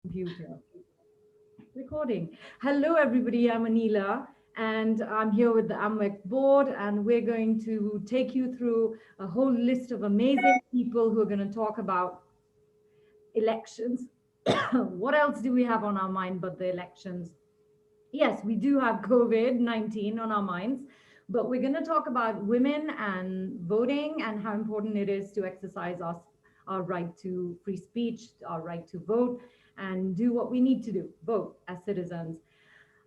Computer. Recording. Hello, everybody. I'm Anila, and I'm here with the AMWEC board, and we're going to take you through a whole list of amazing people who are going to talk about elections. What else do we have on our mind but the elections? Yes, we do have COVID-19 on our minds, but we're going to talk about women and voting and how important it is to exercise our right to free speech, our right to vote, and do what we need to do, vote as citizens.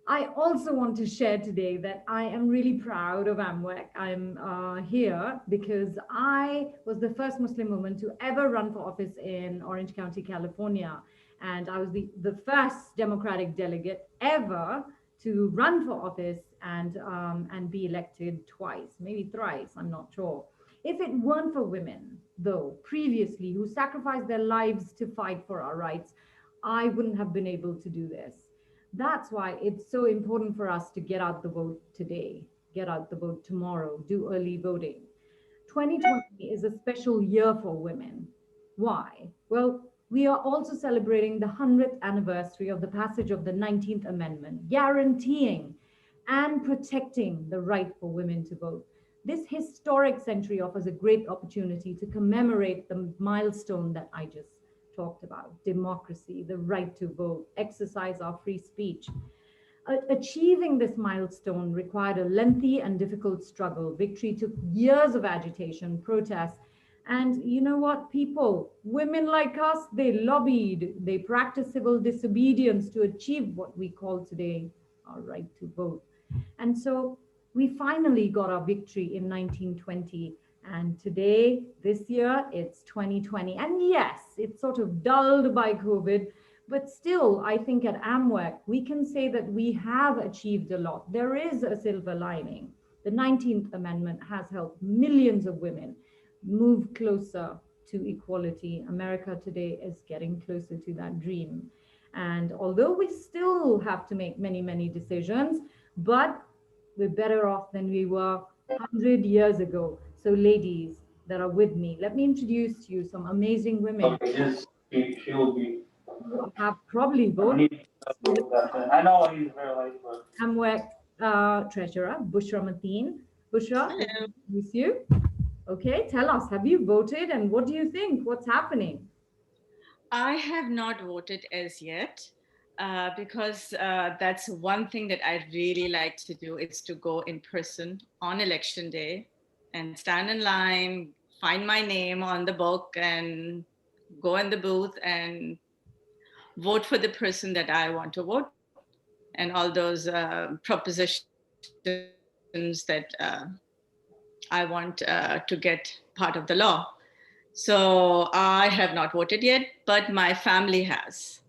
I also want to share today that I am really proud of AMWEC. I'm here because I was the first Muslim woman to ever run for office in Orange County, California. And I was the first Democratic delegate ever to run for office and be elected twice, maybe thrice, I'm not sure. If it weren't for women, though, previously, who sacrificed their lives to fight for our rights, I wouldn't have been able to do this. That's why it's so important for us to get out the vote today, get out the vote tomorrow, do early voting. 2020 is a special year for women. Why? Well, we are also celebrating the 100th anniversary of the passage of the 19th Amendment, guaranteeing and protecting the right for women to vote. This historic century offers a great opportunity to commemorate the milestone that I just talked about: democracy, the right to vote, exercise our free speech. Achieving this milestone required a lengthy and difficult struggle. Victory took years of agitation, protests, and you know what, people, women like us, they lobbied, they practiced civil disobedience to achieve what we call today our right to vote. And so we finally got our victory in 1920. And today, this year, it's 2020. And yes, it's sort of dulled by COVID, but still, I think at AMWEC, we can say that we have achieved a lot. There is a silver lining. The 19th Amendment has helped millions of women move closer to equality. America today is getting closer to that dream. And although we still have to make many, many decisions, but we're better off than we were 100 years ago. So ladies that are with me, let me introduce you some amazing women She will be. who have probably voted. I know he's very late, but. AMWEC Treasurer, Bushra Mateen. Bushra, let me Hello. introduce you. Okay, tell us, have you voted and what do you think? What's happening? I have not voted as yet because that's one thing that I really like to do. It's to go in person on election day and stand in line, find my name on the book, and go in the booth and vote for the person that I want to vote, and all those propositions that I want to get part of the law. So I have not voted yet, but my family has.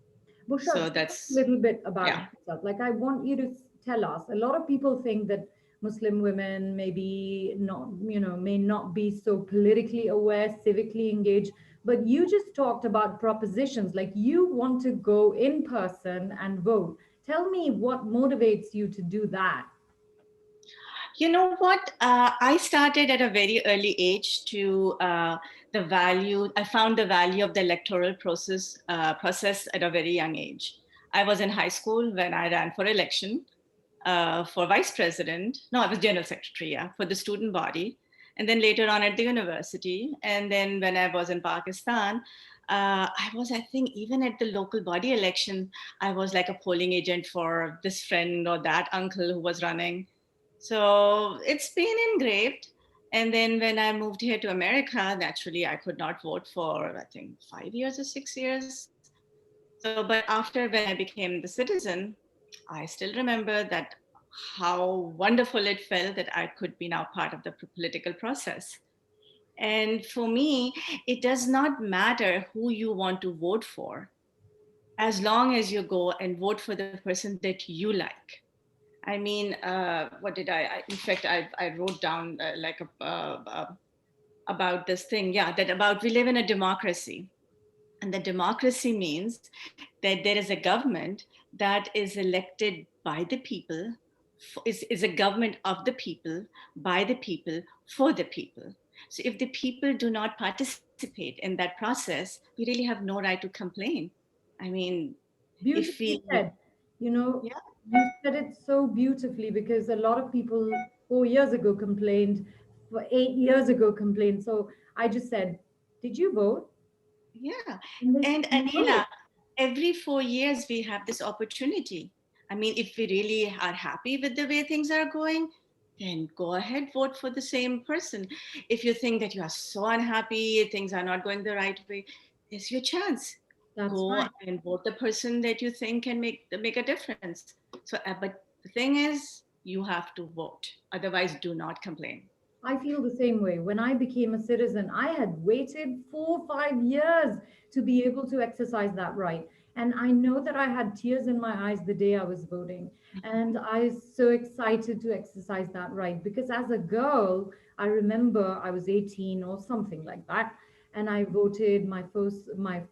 So Bushra, that's, tell us a little bit yeah. about yourself. Like, I want you to tell us. A lot of people think that Muslim women maybe not, may not be so politically aware, civically engaged. But you just talked about propositions, like you want to go in person and vote. Tell me what motivates you to do that. You know what? I started at a very early age to the value. I found the value of the electoral process at a very young age. I was in high school when I ran for election for vice president. No, I was general secretary, yeah, for the student body. And then later on at the university. And then when I was in Pakistan, I think, even at the local body election, I was like a polling agent for this friend or that uncle who was running. So it's been engraved. And then when I moved here to America, naturally, I could not vote for, I think, 5 years or 6 years. So, but after when I became the citizen, I still remember that how wonderful it felt that I could be now part of the political process. And for me, it does not matter who you want to vote for, as long as you go and vote for the person that you like. I mean, what did in fact, I wrote down about this thing. Yeah, that about we live in a democracy. And the democracy means that there is a government that is elected by the people, is a government of the people, by the people, for the people. So if the people do not participate in that process, we really have no right to complain. I mean, If Beautifully we, said. You know, yeah, you said it so beautifully because a lot of people 4 years ago complained, for 8 years ago complained. So I just said, did you vote? yeah. And they And said, no. Anila, every 4 years we have this opportunity. I mean, if we really are happy with the way things are going, then go ahead, vote for the same person. If you think that you are so unhappy, things are not going the right way, there's your chance. That's Go right. and vote the person that you think can make a difference. So, but the thing is, you have to vote. Otherwise, do not complain. I feel the same way. When I became a citizen, I had waited 4 or 5 years to be able to exercise that right. And I know that I had tears in my eyes the day I was voting. And I was so excited to exercise that right because as a girl, I remember I was 18 or something like that. And I voted my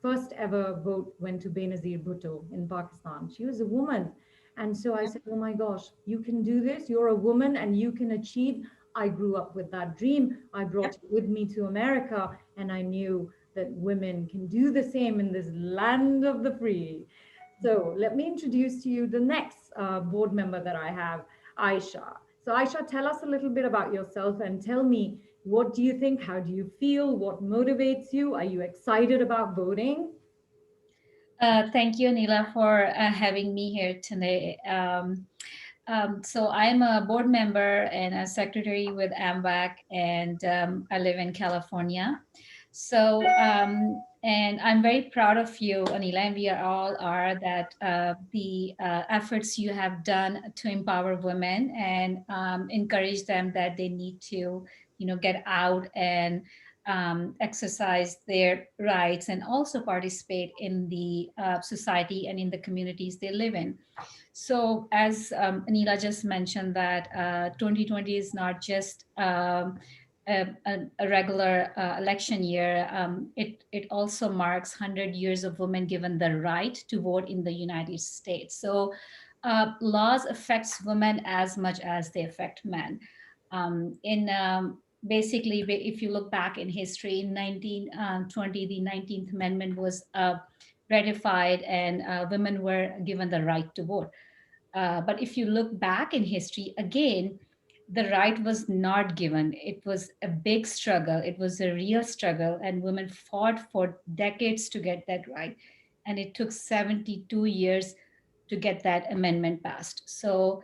first ever vote went to Benazir Bhutto in Pakistan. She was a woman. And so I said, oh my gosh, you can do this. You're a woman and you can achieve. I grew up with that dream. I brought Yep. it with me to America, and I knew that women can do the same in this land of the free. So let me introduce to you the next board member that I have, Aisha. So Aisha, tell us a little bit about yourself and tell me, what do you think? How do you feel? What motivates you? Are you excited about voting? Thank you, Neela, for having me here today. So I'm a board member and a secretary with AMWEC, and I live in California. So, and I'm very proud of you, Anila, and we are all are that the efforts you have done to empower women and encourage them that they need to, get out and exercise their rights and also participate in the society and in the communities they live in. So, as Anila just mentioned, that 2020 is not just a regular election year. It also marks 100 years of women given the right to vote in the United States. So, laws affects women as much as they affect men. In Basically, if you look back in history, in 1920, the 19th Amendment was ratified, and women were given the right to vote. But if you look back in history, again, the right was not given. It was a big struggle. It was a real struggle, and women fought for decades to get that right. And it took 72 years to get that amendment passed. So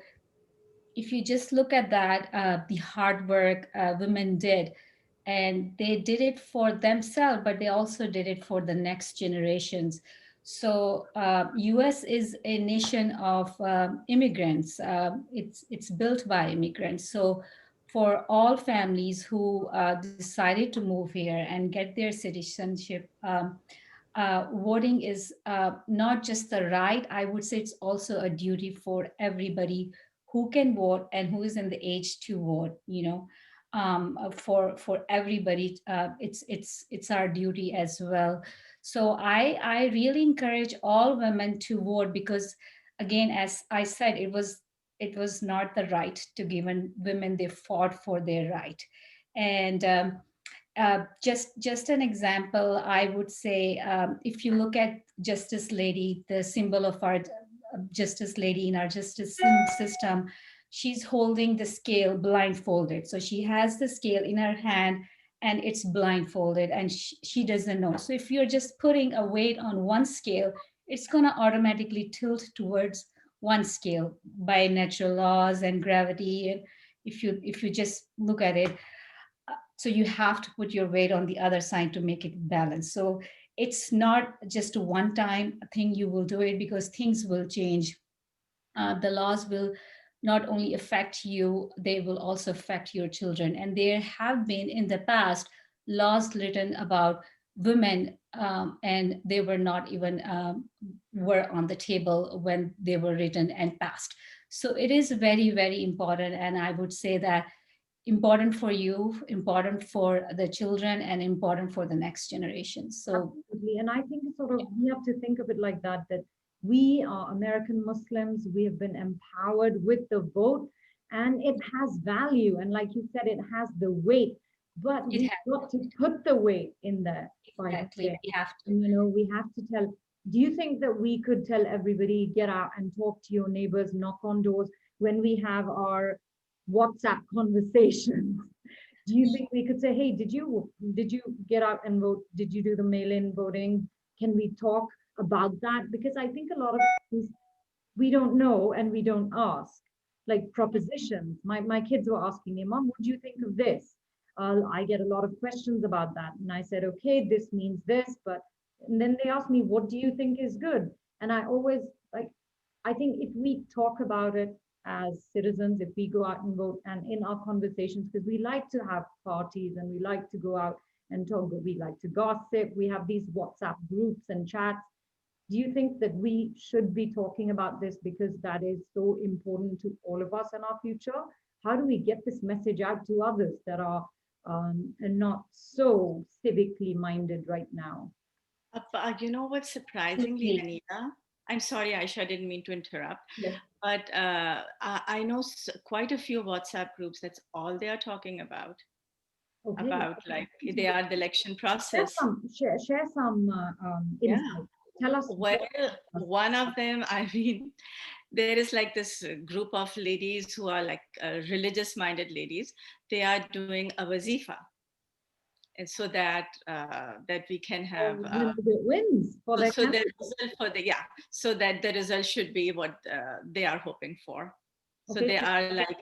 if you just look at that, the hard work women did, and they did it for themselves, but they also did it for the next generations. So U.S. is a nation of immigrants. It's built by immigrants. So for all families who decided to move here and get their citizenship, voting is not just the right. I would say it's also a duty for everybody who can vote and who is in the age to vote. For everybody, it's our duty as well. So I really encourage all women to vote because, again, as I said, it was not the right to given women. They fought for their right, and just an example, I would say, if you look at Justice Lady, the symbol of our Justice Lady in our justice system, she's holding the scale blindfolded. So she has the scale in her hand and it's blindfolded, and she doesn't know. So if you're just putting a weight on one scale, it's going to automatically tilt towards one scale by natural laws and gravity. And if you just look at it, so you have to put your weight on the other side to make it balance. So it's not just a one time thing. You will do it because things will change. The laws will not only affect you, they will also affect your children. And there have been in the past laws written about women, and they were not even were on the table when they were written and passed. So it is very, very important. And I would say that important for you, important for the children, and important for the next generation. So Absolutely. And I think sort of we have to think of it like that, that we are American Muslims, we have been empowered with the vote and it has value. And like you said, it has the weight, but it we've has got to put the weight in there by exactly voting. we have to. And, we have to tell do you think that we could tell everybody, get out and talk to your neighbors, knock on doors when we have our WhatsApp conversations? Do you think we could say, hey, did you get out and vote? Did you do the mail-in voting? Can we talk about that? Because I think a lot of times we don't know and we don't ask. Like propositions. My kids were asking me, Mom, what do you think of this? I get a lot of questions about that. And I said, okay, this means this, but and then they ask me, what do you think is good? And I always like, I think if we talk about it as citizens, if we go out and vote and in our conversations, because we like to have parties and we like to go out and talk, we like to gossip, we have these WhatsApp groups and chats. Do you think that we should be talking about this because that is so important to all of us in our future? How do we get this message out to others that are and not so civically minded right now? You know what, surprisingly, Anita, I'm sorry, Aisha, I didn't mean to interrupt, Yes. but I know quite a few WhatsApp groups, that's all they are talking Okay. about like they are the election Share process. some Yeah. insight. Tell us. Well, one of them, I mean, there is like this group of ladies who are like religious minded ladies. They are doing a wazifa. And so that that we can have Wins for their so the country. result for the yeah, so that the result should be what they are hoping for. So Okay. they are like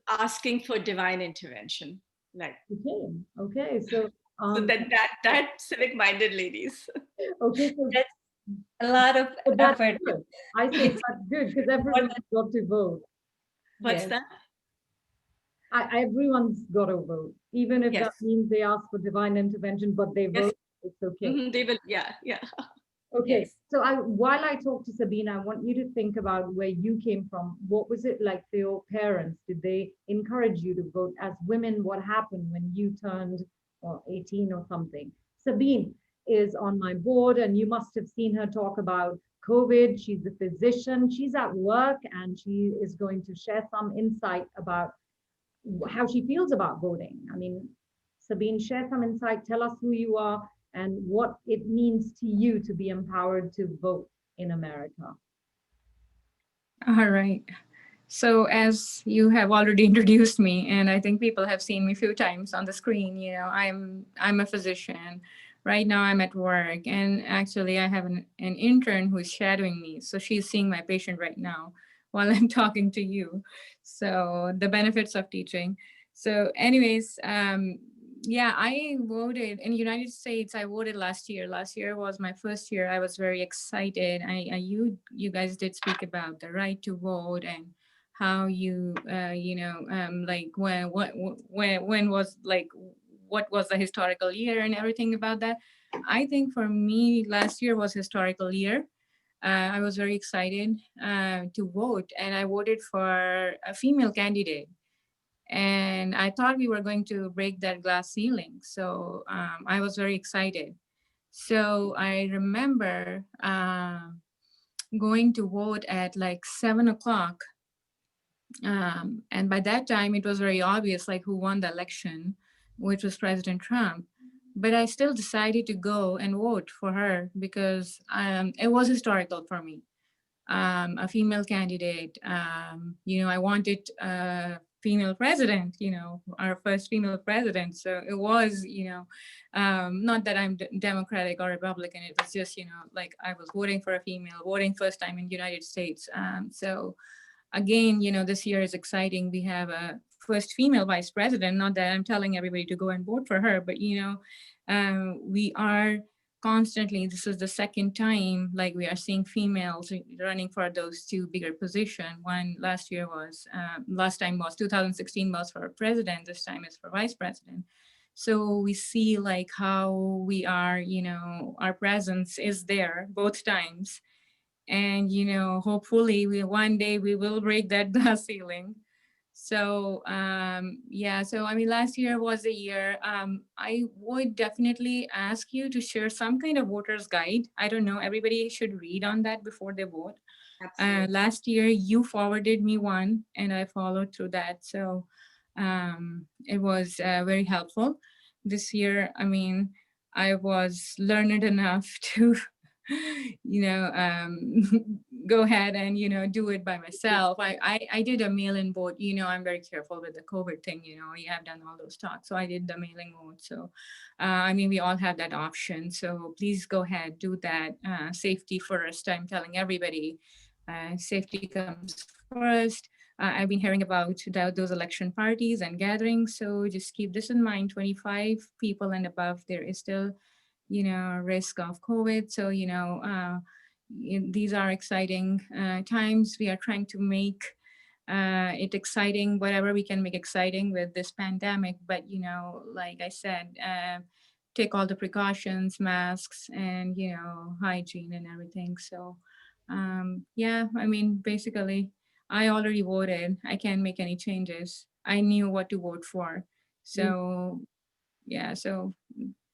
asking for divine intervention, like Okay. So so that civic minded ladies. okay. So That's a lot of so that's effort. good. I say that's good because everyone's got to vote. What's Yes. that? Everyone's got to vote, even if Yes. that means they ask for divine intervention, but they Yes. vote. It's okay. They will. Yeah. Yeah. Okay, Yes. so while I talk to Sabine, I want you to think about where you came from. What was it like for your parents? Did they encourage you to vote? As women, what happened when you turned 18 or something? Sabine is on my board, and you must have seen her talk about COVID. She's a physician. She's at work, and she is going to share some insight about how she feels about voting. I mean, Sabine, share some insight. Tell us who you are and what it means to you to be empowered to vote in America. All right. So as you have already introduced me, and I think people have seen me a few times on the screen, I'm a physician. Right now I'm at work, and actually I have an intern who is shadowing me. So she's seeing my patient right now while I'm talking to you. So the benefits of teaching. So anyways, yeah, I voted in the United States. I voted last year. Last year was my first year. I was very excited. You guys did speak about the right to vote and how like when was like what was the historical year and everything about that. I think for me last year was historical year. I was very excited to vote, and I voted for a female candidate, and I thought we were going to break that glass ceiling. So I was very excited. So I remember going to vote at like 7 o'clock. And by that time, it was very obvious like who won the election, which was President Trump. But I still decided to go and vote for her because it was historical for me. A female candidate. I wanted a female president, our first female president. So it was, not that I'm Democratic or Republican. It was just, like I was voting for a female, voting first time in the United States. So again, this year is exciting. We have a first female vice president. Not that I'm telling everybody to go and vote for her, but, we are constantly, this is the second time like we are seeing females running for those two bigger positions. One last time was 2016 was for president, this time is for vice president. So we see like how we are, our presence is there both times. And hopefully one day we will break that glass ceiling. So so I mean last year was a year. I would definitely ask you to share some kind of voter's guide. I don't know, everybody should read on that before they vote. Last year you forwarded me one and I followed through that. So it was very helpful. This year, I mean, I was learned enough to you know, go ahead and, you know, do it by myself. I did a mail-in vote. You know, I'm very careful with the COVID thing. You know, you have done all those talks. So I did the mailing vote. So, I mean, we all have that option. So please go ahead, do that. Safety first. I'm telling everybody, safety comes first. I've been hearing about those election parties and gatherings. So just keep this in mind, 25 people and above, there is still, you know, risk of COVID. So, you know, these are exciting times. We are trying to make it exciting, whatever we can make exciting with this pandemic. But, you know, like I said, take all the precautions, masks, and, you know, hygiene and everything. So, yeah, I mean, basically, I already voted. I can't make any changes. I knew what to vote for. So, yeah, So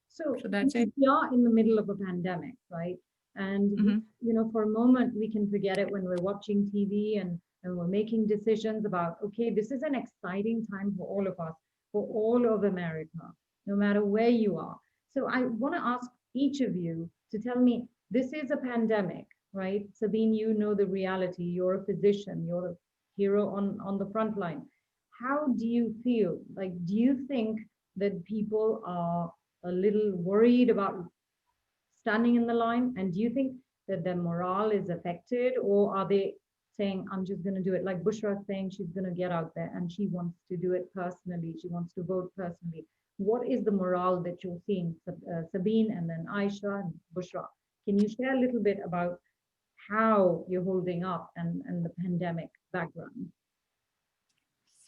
so that's it. we are in the middle of a pandemic, right? And Mm-hmm. you know, for a moment we can forget it when we're watching TV and we're making decisions about, okay, this is an exciting time for all of us, for all of America, no matter where you are. So I want to ask each of you to tell me, this is a pandemic, right? Sabine, you know the reality. You're a physician. You're a hero on the front line. How do you feel? Like, do you think that people are a little worried about standing in the line? And do you think that their morale is affected, or are they saying, I'm just going to do it? Like Bushra saying she's going to get out there and she wants to do it personally. She wants to vote personally. What is the morale that you're seeing, Sabine and then Aisha and Bushra? Can you share a little bit about how you're holding up and the pandemic background?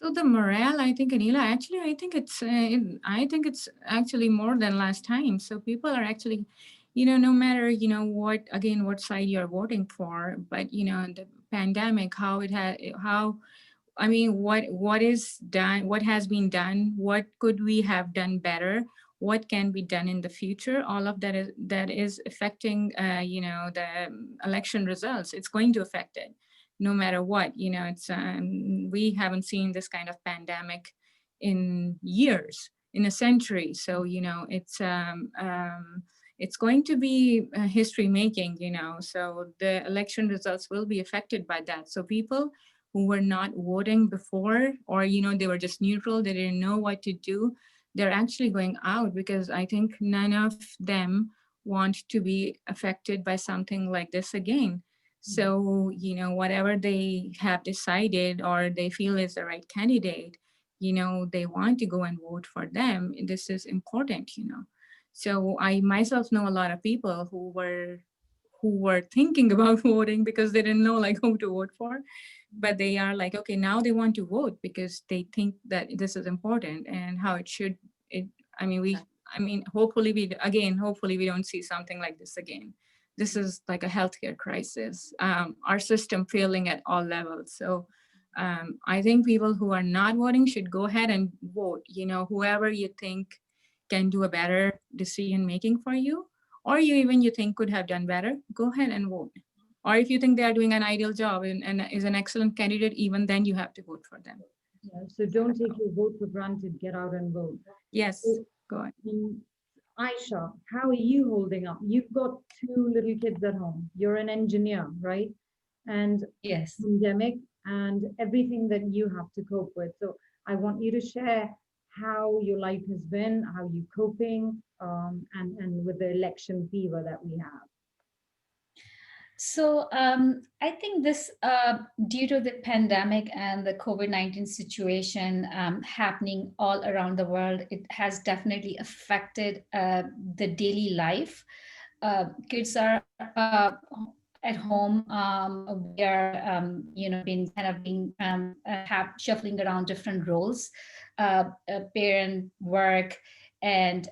So the morale, I think, Anila, actually, I think it's actually more than last time. So people are actually, you know, no matter, you know, what, again, what side you're voting for, but, you know, the pandemic, how it had, how, I mean, what is done, what has been done, what could we have done better, what can be done in the future, all of that is affecting, you know, the election results. It's going to affect it no matter what. You know, it's we haven't seen this kind of pandemic in years, in a century. So, you know, it's going to be history making, you know, so the election results will be affected by that. So people who were not voting before, or, you know, they were just neutral, they didn't know what to do, they're actually going out, because I think none of them want to be affected by something like this again. So, you know, whatever they have decided or they feel is the right candidate, you know, they want to go and vote for them. This is important, you know. So I myself know a lot of people who were thinking about voting because they didn't know like who to vote for, but they are like, okay, now they want to vote because they think that this is important and how it should. It. I mean, hopefully hopefully we don't see something like this again. This is like a healthcare crisis. Our system failing at all levels. So I think people who are not voting should go ahead and vote. You know, whoever you think can do a better decision making for you, or you think could have done better, go ahead and vote. Or if you think they are doing an ideal job and is an excellent candidate, even then you have to vote for them. Yeah, so don't take your vote for granted. Get out and vote. Yes, go ahead. Aisha, how are you holding up? You've got two little kids at home. You're an engineer, right? And Yes. pandemic and everything that you have to cope with. So I want you to share how your life has been, how you're coping, and with the election fever that we have. So I think this, due to the pandemic and the COVID-19 situation happening all around the world, it has definitely affected the daily life. Kids are at home. We are, you know, been kind of being shuffling around different roles, parent, work, and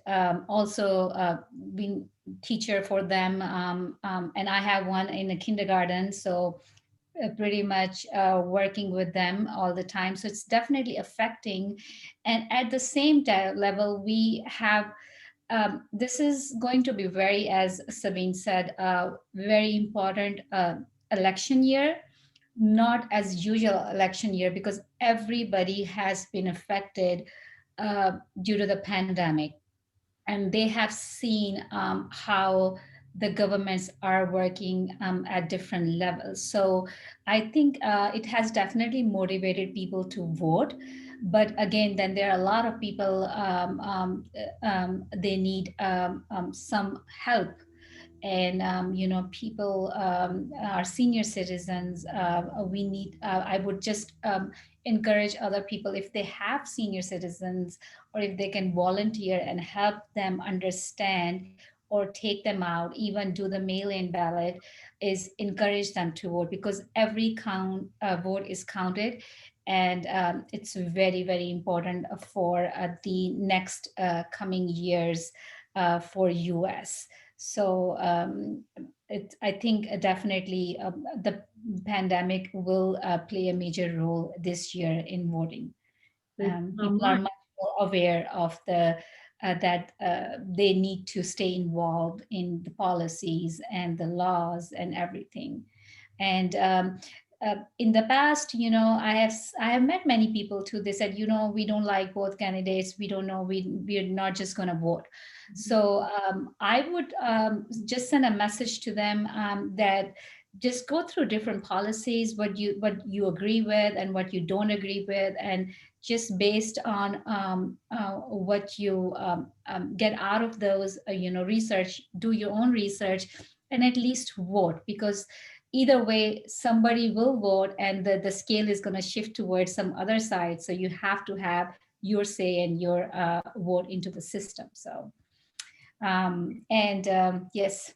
also being teacher for them. And I have one in a kindergarten, so pretty much working with them all the time. So it's definitely affecting. And at the same level, we have this is going to be very, as Sabine said, very important election year, not as usual election year, because everybody has been affected due to the pandemic. And they have seen how the governments are working at different levels. So I think it has definitely motivated people to vote. But again, then there are a lot of people, they need some help. And people, our senior citizens, we need, I would just encourage other people, if they have senior citizens, or if they can volunteer and help them understand or take them out, even do the mail-in ballot, is encourage them to vote, because every vote is counted. And it's very, very important for the next coming years for US. So I think definitely the pandemic will play a major role this year in voting. People are much more aware of that they need to stay involved in the policies and the laws and everything. And in the past, I have met many people too. They said, we don't like both candidates. We don't know. We're not just going to vote. So I would just send a message to them that just go through different policies, what you agree with and what you don't agree with, and just based on what you get out of those, research, do your own research, and at least vote, because either way somebody will vote, and the scale is going to shift towards some other side. So you have to have your say and your vote into the system. So and yes.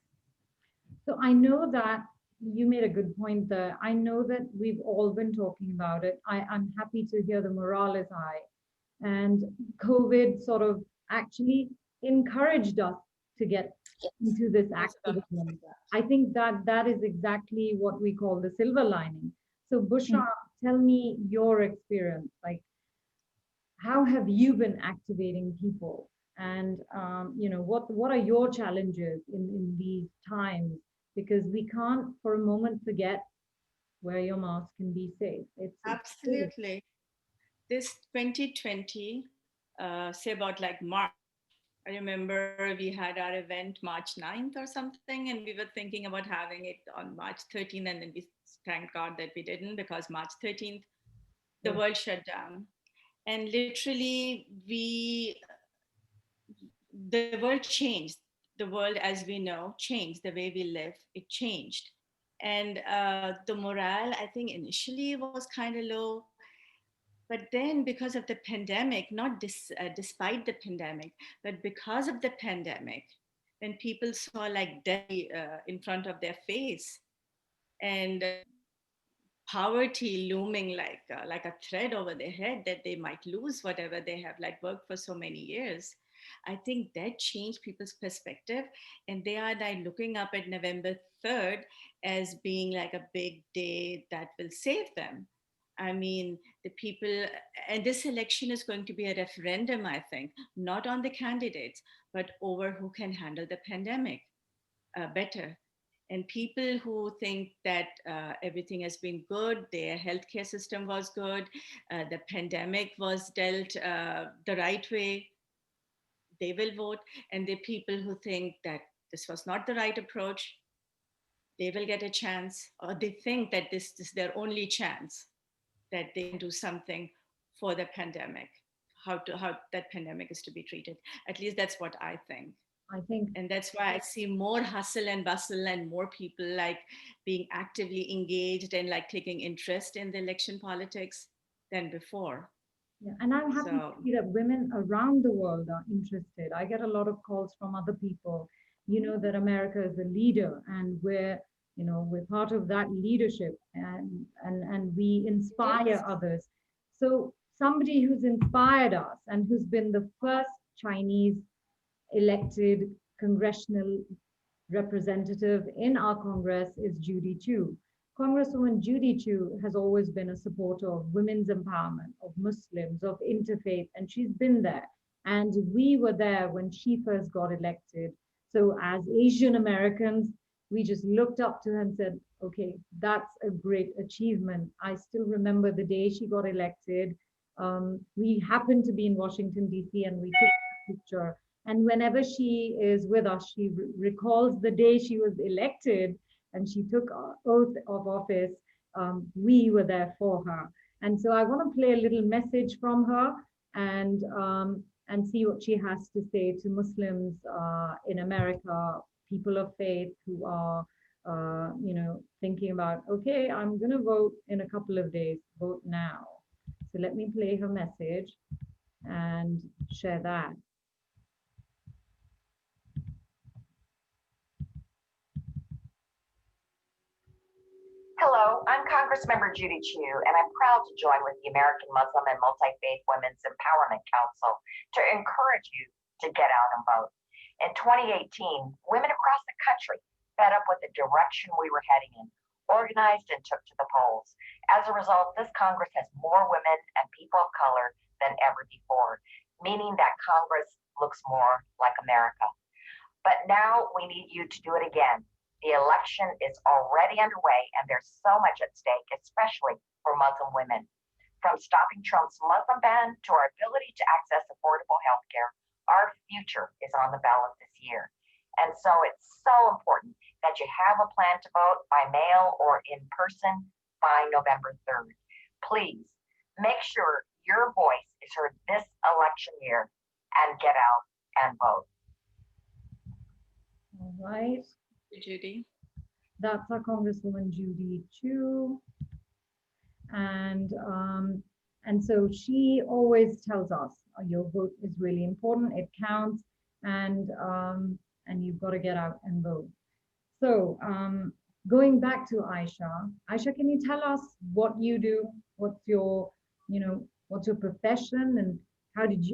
So I know that you made a good point there. I know that we've all been talking about it. I'm happy to hear the morale is high. And COVID sort of actually encouraged us to get into this activism. I think that that is exactly what we call the silver lining. So Bushra, tell me your experience. Like, how have you been activating people? And what are your challenges in these times? Because we can't for a moment forget, wear your mask and be safe. It's true. Absolutely. This 2020, say about like March, I remember we had our event March 9th or something, and we were thinking about having it on March 13th, and then we thank God that we didn't, because March 13th, the Yeah. world shut down. And literally, the world changed. The world as we know changed. The way we live, it changed. And the morale, I think, initially was kind of low. But then, because of the pandemic, not despite the pandemic, but because of the pandemic, when people saw like death in front of their face, and poverty looming like a thread over their head, that they might lose whatever they have like worked for so many years, I think that changed people's perspective, and they are like looking up at November 3rd as being like a big day that will save them. I mean, the people, and this election is going to be a referendum, I think, not on the candidates, but over who can handle the pandemic better. And people who think that everything has been good, their healthcare system was good, the pandemic was dealt the right way, they will vote. And the people who think that this was not the right approach, they will get a chance, or they think that this is their only chance, that they can do something for the pandemic, how that pandemic is to be treated. At least that's what I think. I think And that's why I see more hustle and bustle, and more people like being actively engaged and like taking interest in the election politics than before. yeah, and I'm happy to So see that women around the world are interested. I get a lot of calls from other people, that America is a leader and we're part of that leadership, and we inspire yes, others. So somebody who's inspired us and who's been the first Chinese elected congressional representative in our Congress is Judy Chu. Congresswoman Judy Chu has always been a supporter of women's empowerment, of Muslims, of interfaith, and she's been there. And we were there when she first got elected. So as Asian Americans, we just looked up to her and said, okay, that's a great achievement. I still remember the day she got elected. We happened to be in Washington, D.C., and we took a picture. And whenever she is with us, she recalls the day she was elected and she took oath of office. We were there for her. And so I want to play a little message from her and see what she has to say to Muslims in America, people of faith who are, thinking about, okay, I'm going to vote in a couple of days, vote now. So let me play her message and share that. Hello, I'm Congressmember Judy Chu, and I'm proud to join with the American Muslim and Multifaith Women's Empowerment Council to encourage you to get out and vote. In 2018, women across the country, fed up with the direction we were heading in, organized and took to the polls. As a result, this Congress has more women and people of color than ever before, meaning that Congress looks more like America. But now we need you to do it again. The election is already underway, and there's so much at stake, especially for Muslim women. From stopping Trump's Muslim ban to our ability to access affordable health care, our future is on the ballot this year. And so it's so important that you have a plan to vote by mail or in person by November 3rd. Please make sure your voice is heard this election year and get out and vote. All right. Judy. That's our Congresswoman Judy Chu. And so she always tells us your vote is really important, it counts, and you've got to get out and vote. So going back to Aisha, can you tell us what you do? What's your profession, and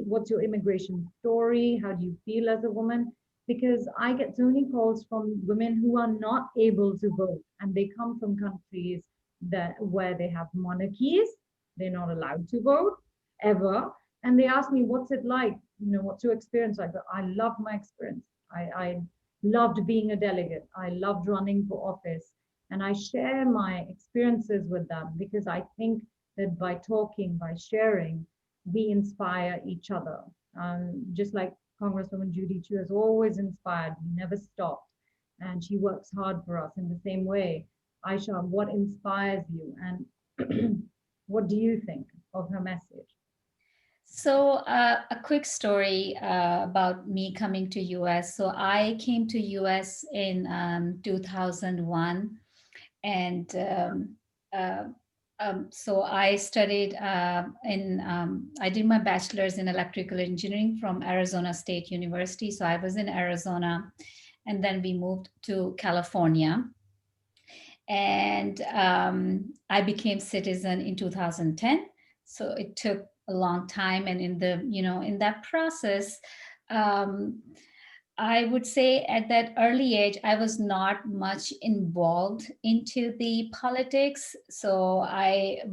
what's your immigration story? How do you feel as a woman? Because I get so many calls from women who are not able to vote, and they come from countries where they have monarchies, they're not allowed to vote ever, and they ask me, what's it like? What's your experience like? I love my experience. I loved being a delegate. I loved running for office, and I share my experiences with them because I think that by talking, by sharing, we inspire each other. Just like Congresswoman Judy Chu has always inspired me, never stopped, and she works hard for us in the same way. Aisha, what inspires you, and what do you think of her message? So a quick story about me coming to US. So I came to US in 2001, and so I studied I did my bachelor's in electrical engineering from Arizona State University. So I was in Arizona, and then we moved to California. And I became citizen in 2010. So it took a long time. And in that process, I would say at that early age, I was not much involved into the politics. So I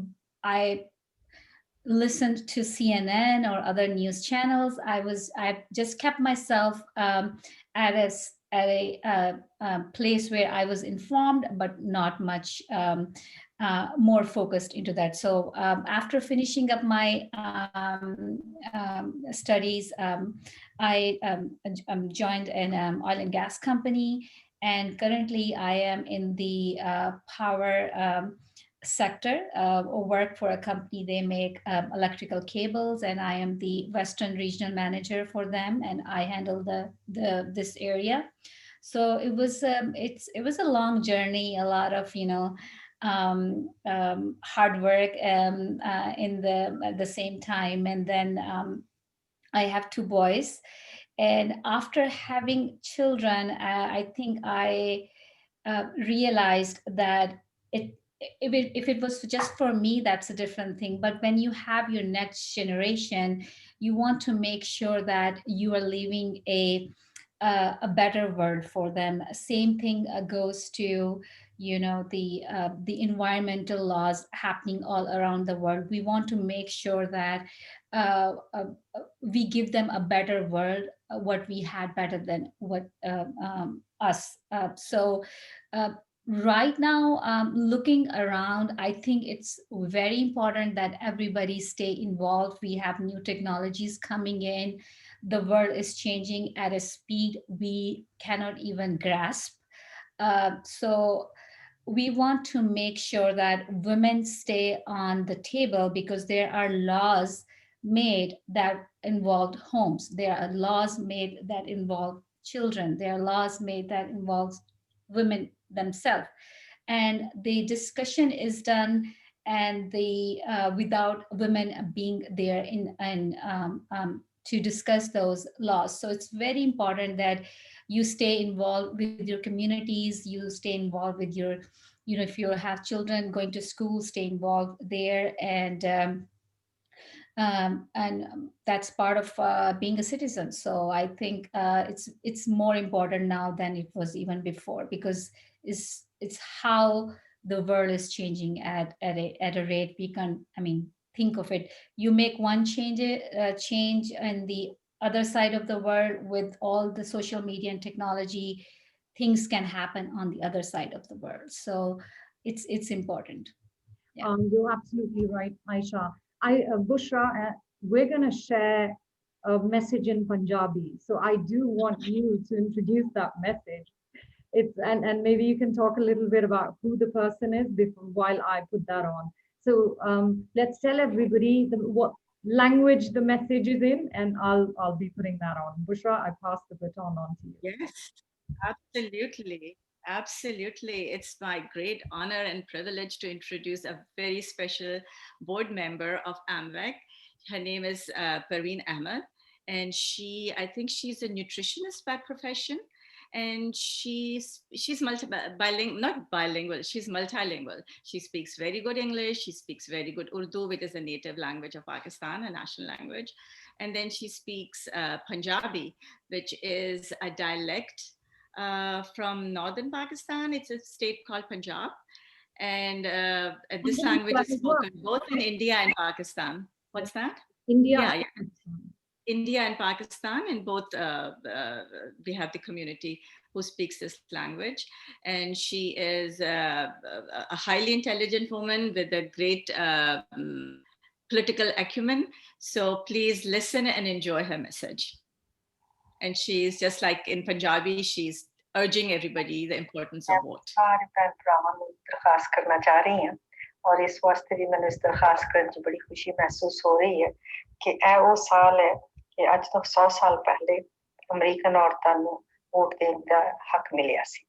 listened to CNN or other news channels. I just kept myself at a place where I was informed, but not much more focused into that. So after finishing up my studies, I joined an oil and gas company, and currently I am in the power sector, work for a company. They make electrical cables, and I am the Western regional manager for them, and I handle this area. So it was a long journey, a lot of hard work at the same time. And then I have two boys, and after having children, I think I realized that if it was just for me, that's a different thing. But when you have your next generation, you want to make sure that you are leaving a better world for them. Same thing goes to the environmental laws happening all around the world. We want to make sure that we give them a better world, what we had better than what us. So right now, looking around, I think it's very important that everybody stay involved. We have new technologies coming in. the world is changing at a speed we cannot even grasp. So we want to make sure that women stay on the table, because there are laws made that involve homes. There are laws made that involve children. There are laws made that involve women themselves. And the discussion is done, and the without women being there to discuss those laws. So it's very important that you stay involved with your communities, you stay involved with your, if you have children going to school, stay involved there. And that's part of being a citizen. So I think it's more important now than it was even before, because it's how the world is changing at a rate we can, I mean, think of it. You make one change in the other side of the world with all the social media and technology, things can happen on the other side of the world. So it's important. Yeah. You're absolutely right, Aisha. Bushra, we're going to share a message in Punjabi. So I do want you to introduce that message. And maybe you can talk a little bit about who the person is before, while I put that on. So let's tell everybody what language the message is in, and I'll be putting that on. Bushra, I pass the baton on to you. Yes, absolutely. Absolutely. It's my great honor and privilege to introduce a very special board member of AMWEC. Her name is Parveen Ahmed, and I think she's a nutritionist by profession, and she's bilingual, not bilingual, she's multilingual. She speaks very good English, she speaks very good Urdu, which is a native language of Pakistan, a national language. And then she speaks Punjabi, which is a dialect from northern Pakistan. It's a state called Punjab. And this language is spoken both in India and Pakistan. What's that? India. Yeah, yeah. India and Pakistan, and both we have the community who speaks this language. And she is a highly intelligent woman with a great political acumen. So please listen and enjoy her message. And she's just like in Punjabi, she's urging everybody the importance of vote. दरखास्त करना चाह रही हैं और इस वास्ते भी मैंने इस दरखास्त करने की बड़ी खुशी महसूस हो रही है कि वो साल है कि आज तक 100 साल पहले अमेरिकन औरतां ਨੂੰ वोट देने का हक मिलिया सी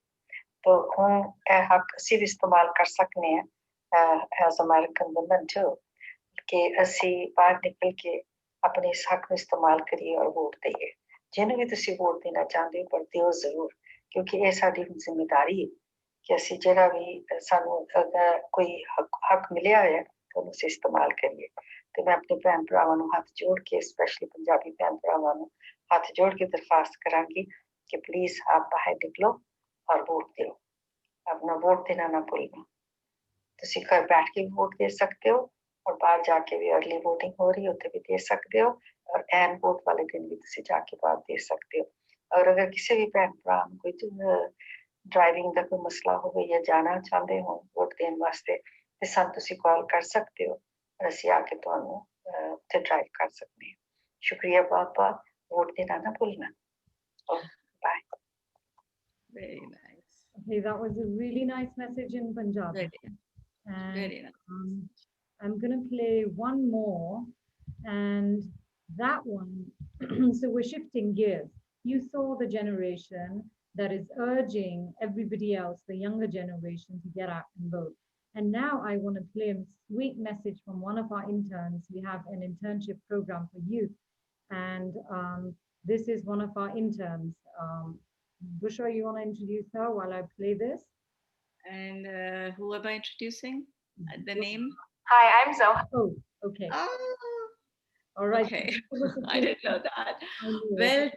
तो हुन ਇਹ हक ਅਸੀਂ ਵੀ इस्तेमाल कर सकने हैं as American women too कि ਅਸੀਂ बाहर निकल के अपने इस हक ਨੂੰ इस्तेमाल करिए और वोट देइए ਜਿਹਨੂੰ ਵੀ ਤੁਸੀਂ ਵੋਟ ਦੇਣਾ ਚਾਹੁੰਦੇ ਹੋ ਪਰ ਦਿਓ ਜ਼ਰੂਰ ਕਿਉਂਕਿ ਇਹ ਸਾਡੀ ਜ਼ਿੰਮੇਵਾਰੀ ਹੈ कि ਅਸੀਂ ਜਿਹੜਾ ਵੀ ਸਾਨੂੰ ਅਗਰ ਕੋਈ ਹੱਕ ਮਿਲਿਆ ਹੈ ਉਹਨੂੰ ਅਸੀਂ ਇਸਤੇਮਾਲ ਕਰੀਏ ਤੇ ਮੈਂ ਆਪਣੇ ਭੈਣ ਭਰਾਵਾਂ ਨੂੰ ਹੱਥ ਜੋੜ ਕੇ ਸਪੈਸ਼ਲੀ ਪੰਜਾਬੀ ਭੈਣ ਭਰਾਵਾਂ ਨੂੰ ਹੱਥ ਜੋੜ ਕੇ ਦਰਖਾਸਤ ਕਰਾਂਗੀ ਕਿ ਪਲੀਜ਼ ਆਪ ਬਾਹਰ ਨਿਕਲੋ ਔਰ ਵੋਟ ਦਿਓ ਆਪਣਾ ਵੋਟ ਦੇਣਾ ਨਾ ਭੁੱਲਣਾ ਤੁਸੀਂ ਘਰ ਬੈਠ ਕੇ ਵੋਟ ਦੇ ਸਕਦੇ ਹੋ और बाहर जाके भी अर्ली वोटिंग हो रही है उत्थे भी दे सकते हो और एन वोट वाले दिन भी तुसी जाके बाहर दे सकते हो और अगर किसी भी भैन भरा कोई ड्राइविंग का कोई मसला हो या जाना चाहते हो वोट देने वास्ते ते सानू तुसी कॉल कर सकते हो और असीं आके तुहानू उत्थे ड्राइव कर सकते हैं शुक्रिया बहुत बहुत वोट देना ना भूलना bye Very nice. Okay, that was a really nice message in Punjabi. Very nice. I'm going to play one more, and that one, so we're shifting gears. You saw the generation that is urging everybody else, the younger generation, to get out and vote. And now I want to play a sweet message from one of our interns. We have an internship program for youth, and this is one of our interns. Bushra, you want to introduce her while I play this? And who am I introducing? The name? Hi, I'm Zoe. Oh, okay. Oh, all right. Okay. I didn't know that. Well,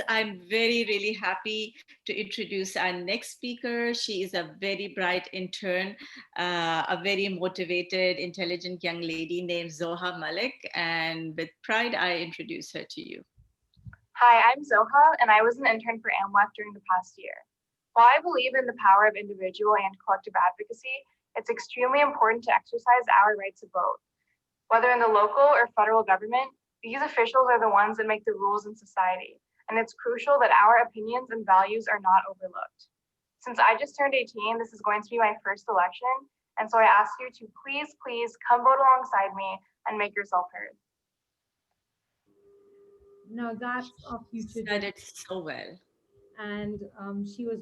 I'm really happy to introduce our next speaker. She is a very bright intern, a very motivated, intelligent young lady named Zoha Malik. And with pride, I introduce her to you. Hi, I'm Zoha, and I was an intern for AMMWEC during the past year. While I believe in the power of individual and collective advocacy, it's extremely important to exercise our right to vote. Whether in the local or federal government, These officials are the ones that make the rules in society, and it's crucial that our opinions and values are not overlooked. Since I just turned 18, this is going to be my first election, and so I ask you to please, please come vote alongside me and make yourself heard. Now that's our future. Said it so well. And she was,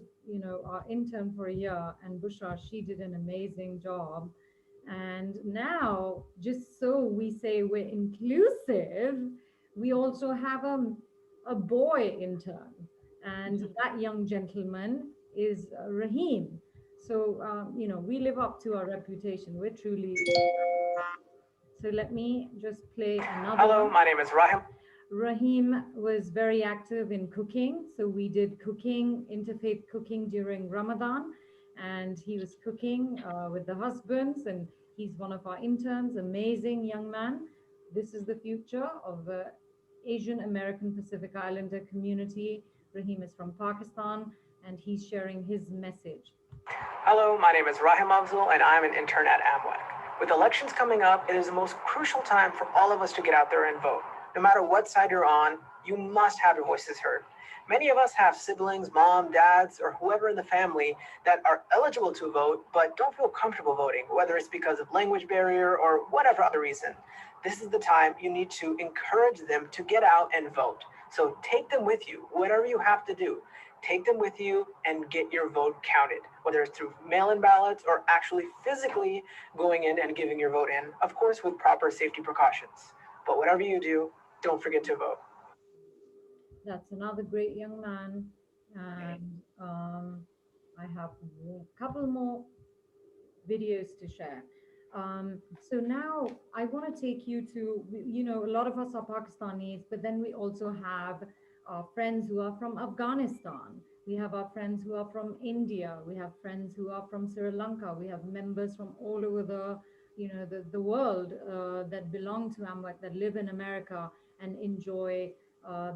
our intern for a year, and Bushra, she did an amazing job. And now, just so we say we're inclusive, we also have a boy intern, and that young gentleman is Rahim. So, we live up to our reputation. We're truly. So let me just play another. Hello, one. my name is Rahim. Rahim was very active in cooking. So we did cooking, interfaith cooking during Ramadan, and he was cooking with the husbands, and he's one of our interns, amazing young man. This is the future of the Asian American Pacific Islander community. Rahim is from Pakistan, and he's sharing his message. Hello, my name is Rahim Afzal, and I'm an intern at AMMWEC. With elections coming up, it is the most crucial time for all of us to get out there and vote. No matter what side you're on, you must have your voices heard. Many of us have siblings, mom, dads, or whoever in the family that are eligible to vote, but don't feel comfortable voting, whether it's because of language barrier or whatever other reason. This is the time you need to encourage them to get out and vote. So take them with you, whatever you have to do. Take them with you and get your vote counted, whether it's through mail-in ballots or actually physically going in and giving your vote in, of course, with proper safety precautions. But whatever you do, don't forget to vote. That's another great young man. And I have a couple more videos to share. So now I want to take you to, a lot of us are Pakistanis, but then we also have our friends who are from Afghanistan. We have our friends who are from India. We have friends who are from Sri Lanka. We have members from all over the world that belong to AMWEC, that live in America and enjoy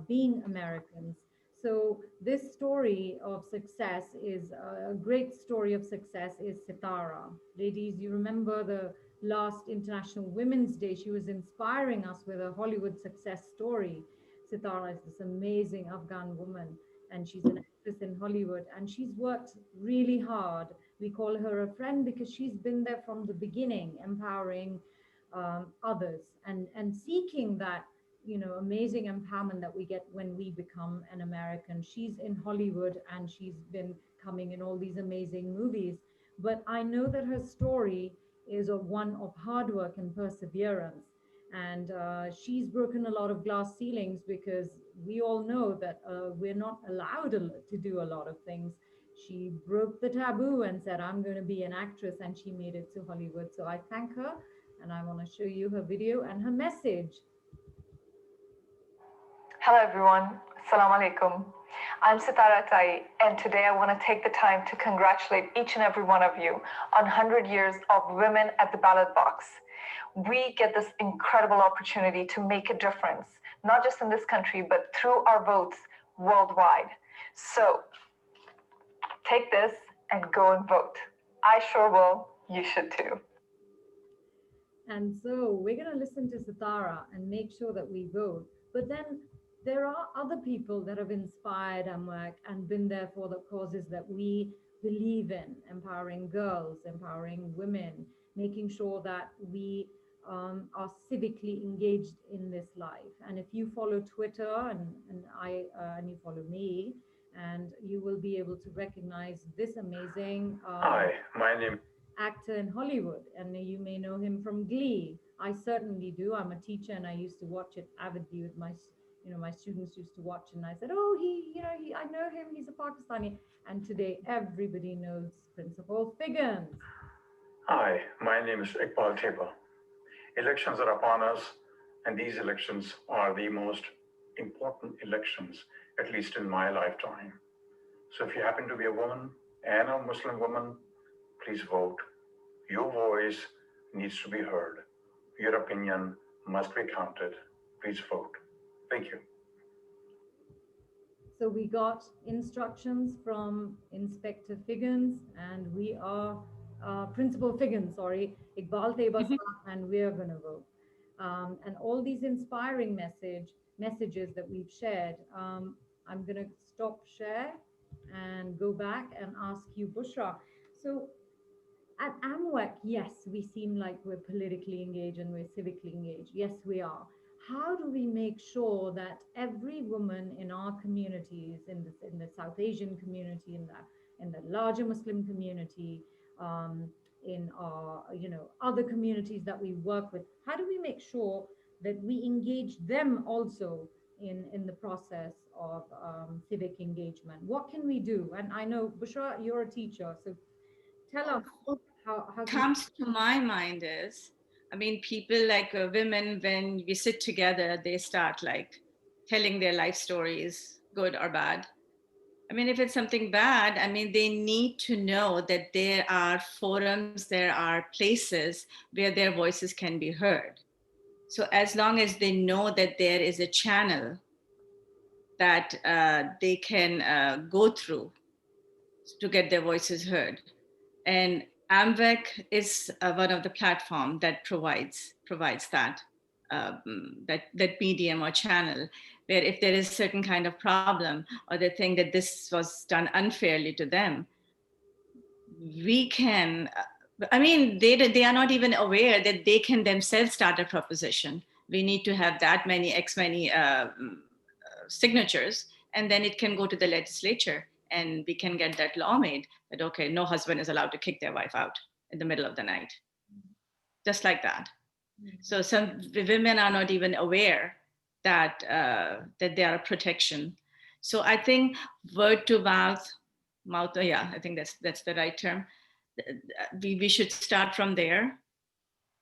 being Americans. So this story of success is a great story of success is Sitara. Ladies, you remember the last International Women's Day. She was inspiring us with a Hollywood success story. Sitara is this amazing Afghan woman, and she's an actress in Hollywood, and she's worked really hard. We call her a friend because she's been there from the beginning, empowering others and seeking that amazing empowerment that we get when we become an American. She's in Hollywood and she's been coming in all these amazing movies. But I know that her story is one of hard work and perseverance. And she's broken a lot of glass ceilings because we all know that we're not allowed to do a lot of things. She broke the taboo and said, I'm going to be an actress, and she made it to Hollywood. So I thank her, and I want to show you her video and her message. Hello everyone, Assalamu alaikum. I'm Sitara Tai, and today I want to take the time to congratulate each and every one of you on 100 years of women at the ballot box. We get this incredible opportunity to make a difference, not just in this country, but through our votes worldwide. So take this and go and vote. I sure will, you should too. And so we're going to listen to Sitara and make sure that we vote. But then there are other people that have inspired AMWEC and been there for the causes that we believe in, empowering girls, empowering women, making sure that we are civically engaged in this life. And if you follow Twitter and you follow me, and you will be able to recognize this amazing Hi, my name actor in Hollywood, and you may know him from Glee. I certainly do. I'm a teacher, and I used to watch it avidly with my students used to watch, and I said, oh, I know him, he's a Pakistani. And today everybody knows Principal Figgins. Hi, my name is Iqbal Teba. Elections are upon us, and these elections are the most important elections, at least in my lifetime. So if you happen to be a woman and a Muslim woman, please vote. Your voice needs to be heard. Your opinion must be counted. Please vote. Thank you. So we got instructions from Inspector Figgins, and we are Principal Figgins, sorry, Iqbal Teba, and we are going to vote. and all these inspiring messages that we've shared. I'm going to stop share and go back and ask you, Bushra. So at AMWEC, yes, we seem like we're politically engaged and we're civically engaged. Yes, we are. How do we make sure that every woman in our communities, in the South Asian community, in the larger Muslim community, um, in our other communities that we work with, how do we make sure that we engage them also in the process of civic engagement? What can we do? And I know, Bushra, you're a teacher, so tell us how can Comes to my mind is, I mean, people like women, when we sit together, they start like telling their life stories, good or bad. I mean, if it's something bad, I mean, they need to know that there are forums, there are places where their voices can be heard. So as long as they know that there is a channel that they can go through to get their voices heard. And AMWEC is one of the platform that provides that that medium or channel, where if there is certain kind of problem or they think that this was done unfairly to them, we can. I mean, they are not even aware that they can themselves start a proposition. We need to have that many X many signatures, and then it can go to the legislature and we can get that law made that, okay, no husband is allowed to kick their wife out in the middle of the night. Just like that. So some women are not even aware that that there are protection. So I think word to mouth, yeah, I think that's the right term. We should start from there.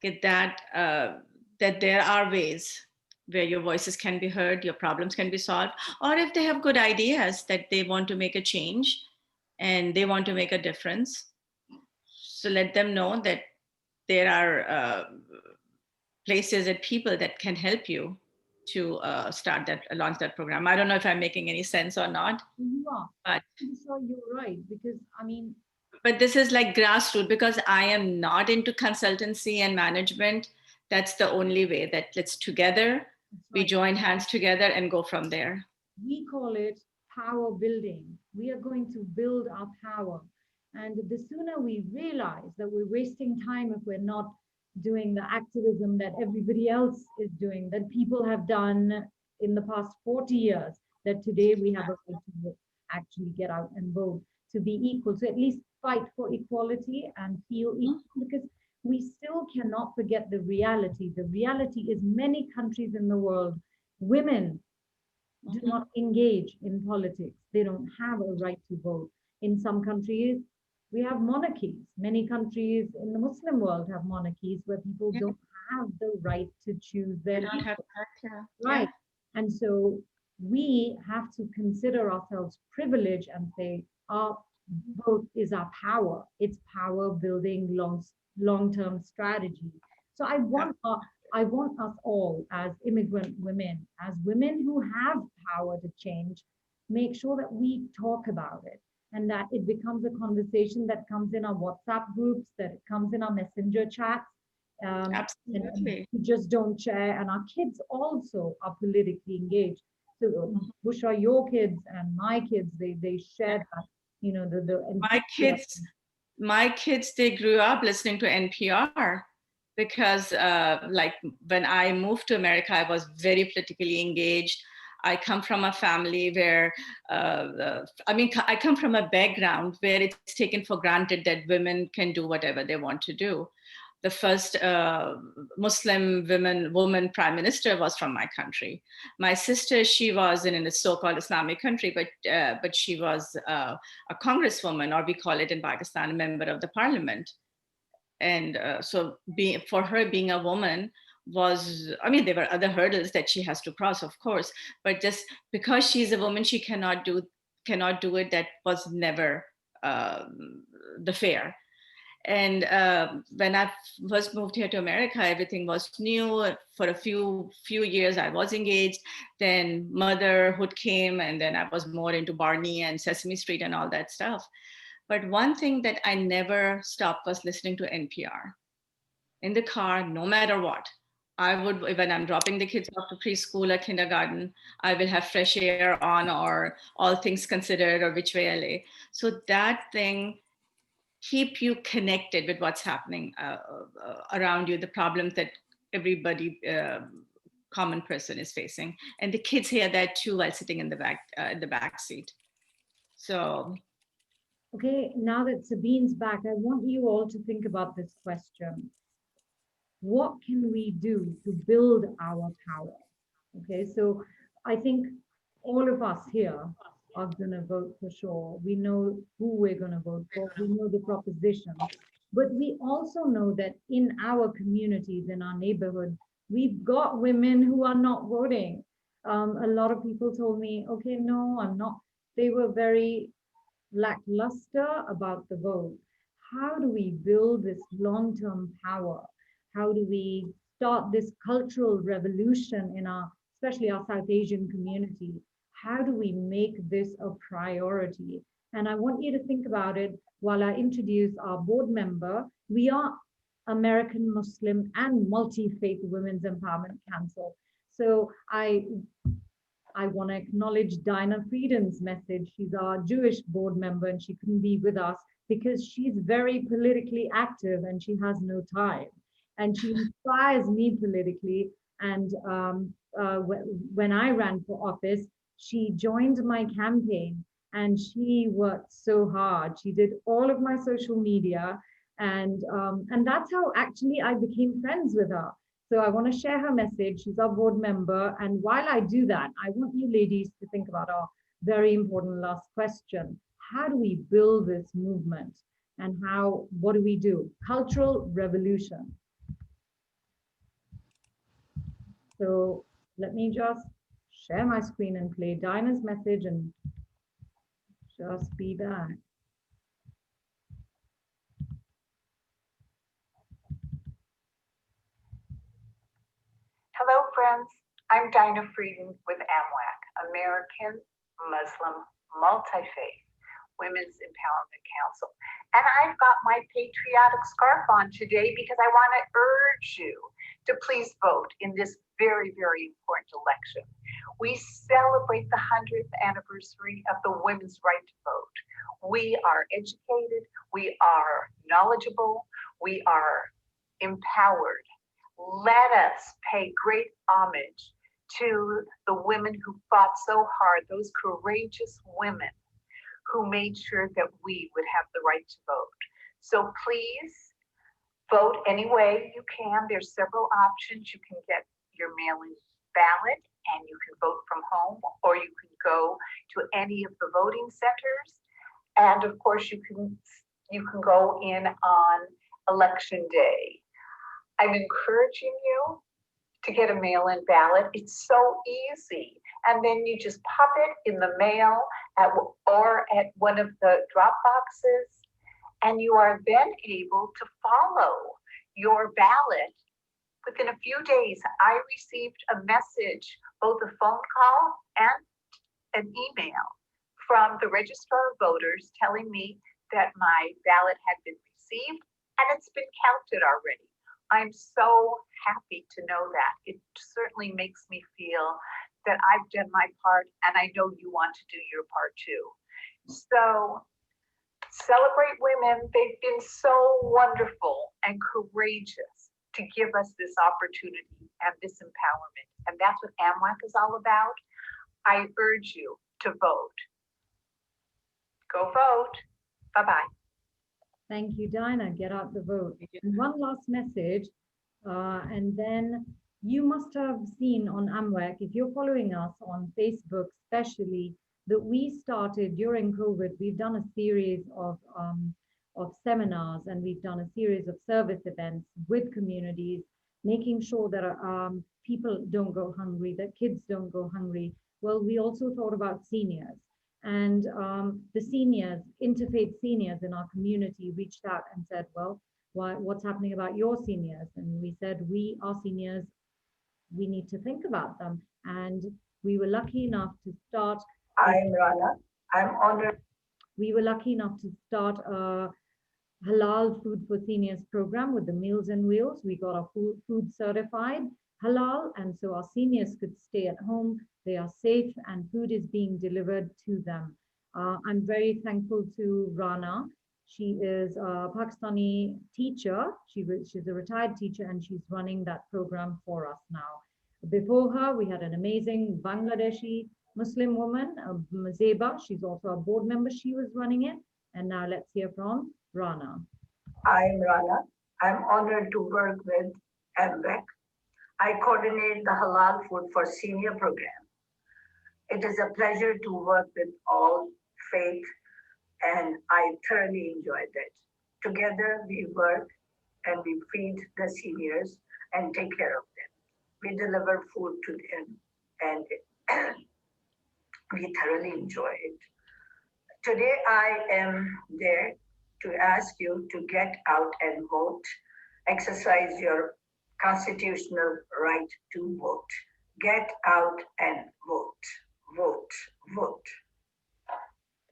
Get that that there are ways where your voices can be heard, your problems can be solved, or if they have good ideas that they want to make a change and they want to make a difference, so let them know that there are places and people that can help you to launch that program. I don't know if I'm making any sense or not. You are. But I'm sure you're right, because I mean, but this is like grassroots, because I am not into consultancy and management. That's the only way, that let's together, we join hands together and go from there. We call it power building. We are going to build our power. And the sooner we realize that we're wasting time if we're not doing the activism that everybody else is doing, that people have done in the past 40 years, that today we have a right to actually get out and vote, to be equal, to at least fight for equality and feel equal, because we still cannot forget the reality. The reality is many countries in the world, women do not engage in politics. They don't have a right to vote. In some countries, we have monarchies. Many countries in the Muslim world have monarchies where people don't have the right to choose their leader. Right. And so we have to consider ourselves privileged and say our vote is our power. It's power building long-term strategy. So I want us all as immigrant women, as women who have power to change, make sure that we talk about it and that it becomes a conversation that comes in our WhatsApp groups, that it comes in our messenger chats. Absolutely. We just don't share, and our kids also are politically engaged. So Bushra, your kids and my kids, they share that, you know, my kids, they grew up listening to NPR, because like when I moved to America, I was very politically engaged. I come from a family where, I come from a background where it's taken for granted that women can do whatever they want to do. The first Muslim woman prime minister was from my country. My sister, she was in a so-called Islamic country, but she was a congresswoman, or we call it in Pakistan, a member of the parliament. And so for her, being a woman was, I mean, there were other hurdles that she has to cross, of course, but just because she's a woman, she cannot do it. That was never the fair. And when I first moved here to America, everything was new. For a few years, I was engaged. Then motherhood came, and then I was more into Barney and Sesame Street and all that stuff. But one thing that I never stopped was listening to NPR in the car, no matter what. I would, when I'm dropping the kids off to preschool or kindergarten, I will have fresh air on, or all things considered, or which way LA. So that thing keep you connected with what's happening around you, the problems that everybody, common person is facing. And the kids hear that too while sitting in the back seat. So. Okay, now that Sabine's back, I want you all to think about this question. What can we do to build our power? Okay, so I think all of us here are going to vote for sure. We know who we're going to vote for. We know the proposition. But we also know that in our communities, in our neighborhood, we've got women who are not voting. A lot of people told me, okay, no, I'm not. They were very lackluster about the vote. How do we build this long-term power? How do we start this cultural revolution in our, especially our South Asian community? How do we make this a priority? And I want you to think about it while I introduce our board member. We are American Muslim and Multifaith Women's Empowerment Council. So I want to acknowledge Dinah Frieden's message. She's our Jewish board member and she couldn't be with us because she's very politically active and she has no time. And she inspires me politically. And when I ran for office, she joined my campaign and she worked so hard. She did all of my social media. And that's how actually I became friends with her. So I want to share her message. She's our board member. And while I do that, I want you ladies to think about our very important last question. How do we build this movement? And what do we do? Cultural revolution. So let me just share my screen and play Dinah's message and just be back. Hello, friends. I'm Dinah Frieden with AMWEC, American Muslim Multifaith Women's Empowerment Council. And I've got my patriotic scarf on today because I want to urge you to please vote in this very, very important election. We celebrate the 100th anniversary of the women's right to vote. We are educated, we are knowledgeable, we are empowered. Let us pay great homage to the women who fought so hard, those courageous women who made sure that we would have the right to vote. So please vote any way you can. There's several options. You can get your mail-in ballot and you can vote from home, or you can go to any of the voting centers. And of course, you can go in on election day. I'm encouraging you to get a mail-in ballot. It's so easy. And then you just pop it in the mail or at one of the drop boxes. And you are then able to follow your ballot. Within a few days, I received a message, both a phone call and an email from the Registrar of Voters telling me that my ballot had been received and it's been counted already. I'm so happy to know that. It certainly makes me feel that I've done my part, and I know you want to do your part too. So celebrate women. They've been so wonderful and courageous to give us this opportunity and this empowerment. And that's what AMWEC is all about. I urge you to vote. Go vote. Bye-bye. Thank you, Dinah. Get out the vote. And one last message, and then you must have seen on AMWEC, if you're following us on Facebook especially, that we started during COVID. We've done a series of seminars, and we've done a series of service events with communities, making sure that people don't go hungry, that kids don't go hungry. Well, we also thought about seniors. And the seniors, interfaith seniors in our community reached out and said, well, what's happening about your seniors? And we said, we are seniors, we need to think about them. And we were lucky enough to start. I'm Rana. I'm honored. We were lucky enough to start a halal food for seniors program with the Meals and Wheels. We got our food certified. halal, and so our seniors could stay at home. They are safe and food is being delivered to them. I'm very thankful to Rana. She is a Pakistani teacher. She's a retired teacher and she's running that program for us now. Before her, we had an amazing Bangladeshi Muslim woman, Zeba. She's also a board member. She was running it. And now let's hear from Rana. I'm Rana. I'm honored to work with AMMWEC. I coordinate the Halal Food for Senior program. It is a pleasure to work with all faith, and I thoroughly enjoyed it. Together, we work and we feed the seniors and take care of them. We deliver food to them, and we thoroughly enjoy it. Today, I am there to ask you to get out and vote, exercise your constitutional right to vote. Get out and vote, vote, vote.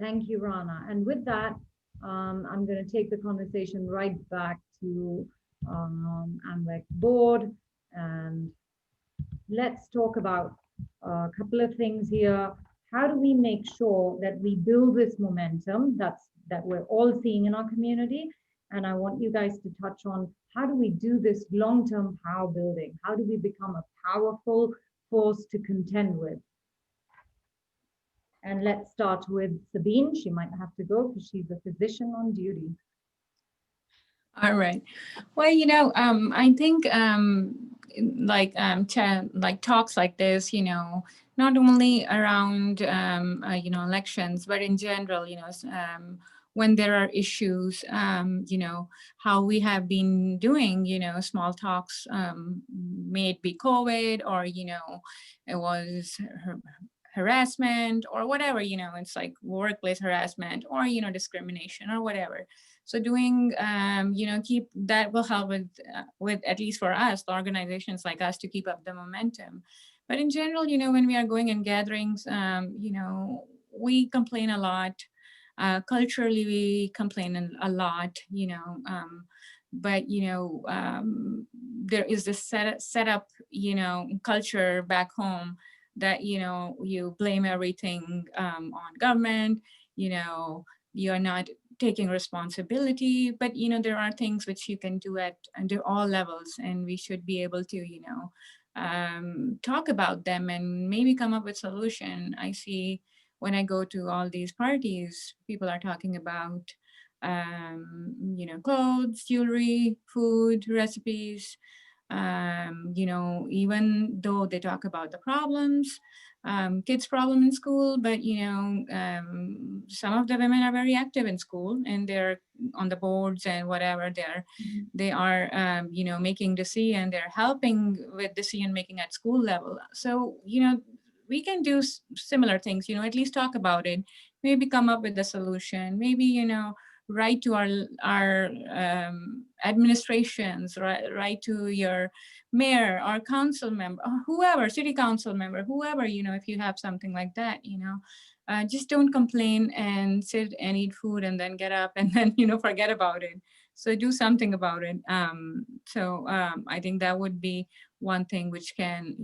Thank you, Rana. And with that, I'm going to take the conversation right back to AMWEC board, and let's talk about a couple of things here. How do we make sure that we build this momentum that we're all seeing in our community? And I want you guys to touch on how do we do this long-term power building? How do we become a powerful force to contend with? And let's start with Sabine. She might have to go because she's a physician on duty. All right. Well, I think like talks like this, not only around, elections, but in general, when there are issues, how we have been doing, small talks, may it be COVID or, it was harassment or whatever, it's like workplace harassment or, discrimination or whatever. So doing, keep that will help with at least for us, the organizations like us, to keep up the momentum. But in general, when we are going in gatherings, we complain a lot. Culturally, we complain a lot, but, there is this set up, culture back home that, you blame everything on government, you're not taking responsibility, but, there are things which you can do under all levels, and we should be able to, talk about them and maybe come up with solution. I see when I go to all these parties, people are talking about, clothes, jewelry, food, recipes, even though they talk about the problems, kids' problem in school, but, some of the women are very active in school and they're on the boards and whatever, they are, making decision, they're helping with decision making at school level. So, we can do similar things, at least talk about it, maybe come up with a solution, maybe, write to our administrations, write to your mayor or council member, or whoever, city council member, whoever, if you have something like that, just don't complain and sit and eat food and then get up and then, forget about it. So do something about it. I think that would be one thing which can,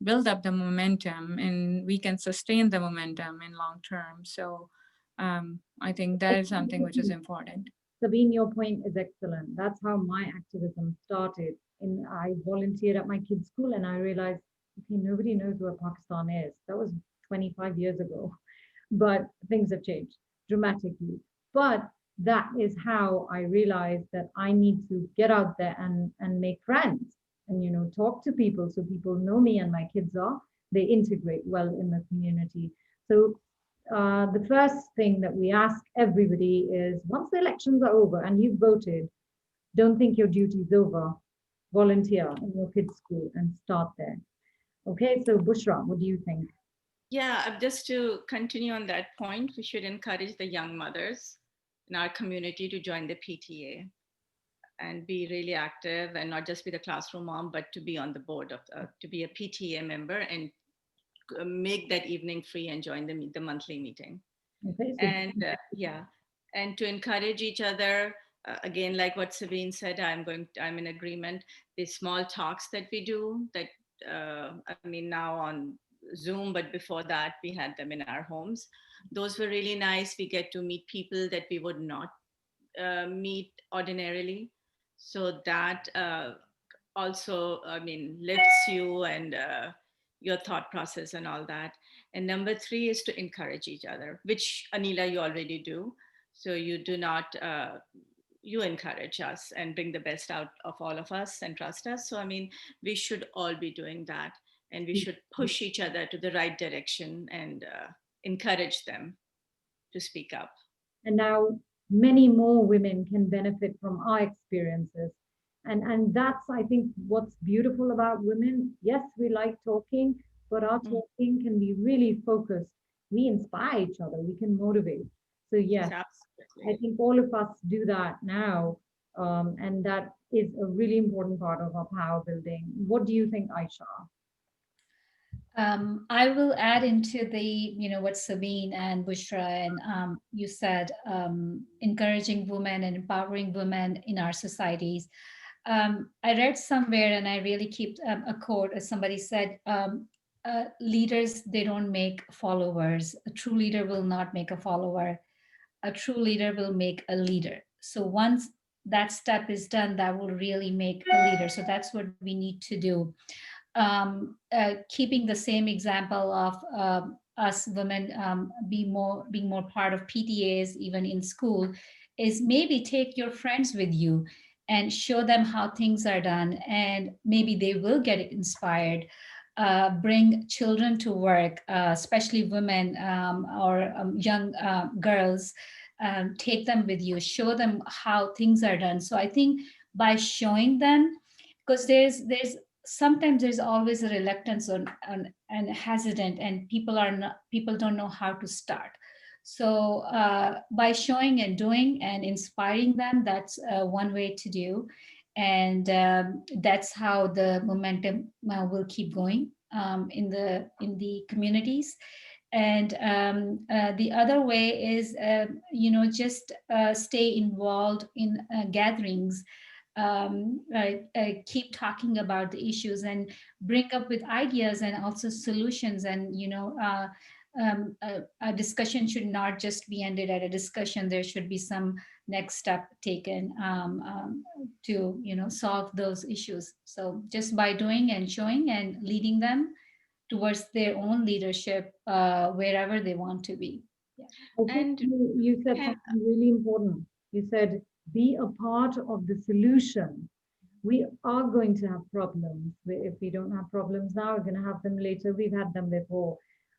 build up the momentum, and we can sustain the momentum in long term. So I think that is something which is important. Sabine, your point is excellent. That's how my activism started. I volunteered at my kids' school and I realized, okay, nobody knows where Pakistan is. That was 25 years ago, but things have changed dramatically. But that is how I realized that I need to get out there and make friends and, talk to people so people know me and my kids they integrate well in the community. So the first thing that we ask everybody is, once the elections are over and you've voted, don't think your duty is over. Volunteer in your kids' school and start there. Okay, so Bushra, what do you think? Yeah, just to continue on that point, we should encourage the young mothers in our community to join the PTA and be really active, and not just be the classroom mom, but to be on the board to be a PTA member and make that evening free and join the monthly meeting. Okay, and and to encourage each other again, like what Sabine said, I'm in agreement. The small talks that we do, that I mean, now on Zoom, but before that, we had them in our homes. Those were really nice. We get to meet people that we would not meet ordinarily. So that also, I mean, lifts you and your thought process and all that. And number three is to encourage each other, which Anila, you already do. So you do not, you encourage us and bring the best out of all of us and trust us. So, I mean, we should all be doing that, and we should push each other to the right direction and encourage them to speak up. And now many more women can benefit from our experiences. And that's, I think, what's beautiful about women. Yes, we like talking, but our talking can be really focused. We inspire each other, we can motivate. So yes, I think all of us do that now. And that is a really important part of our power building. What do you think, Aisha? I will add into the, you know, what Sabine and Bushra and you said, encouraging women and empowering women in our societies. I read somewhere, and I really keep a quote, as somebody said, leaders, they don't make followers. A true leader will not make a follower. A true leader will make a leader. So once that step is done, that will really make a leader. So that's what we need to do. Keeping the same example of us women being more part of PTAs, even in school, is maybe take your friends with you and show them how things are done, and maybe they will get inspired. Bring children to work, especially women or young girls. Take them with you, show them how things are done. So I think by showing them, because there's sometimes there's always a reluctance on and hesitant, and people don't know how to start. So by showing and doing and inspiring them, that's one way to do. And that's how the momentum will keep going in the communities. And the other way is, just stay involved in gatherings. Keep talking about the issues and bring up with ideas and also solutions. And a discussion should not just be ended at a discussion. There should be some next step taken to solve those issues. So just by doing and showing and leading them towards their own leadership wherever they want to be. Yeah. And you said something really important. You said, be a part of the solution. We are going to have problems. If we don't have problems now, we're going to have them later. We've had them before.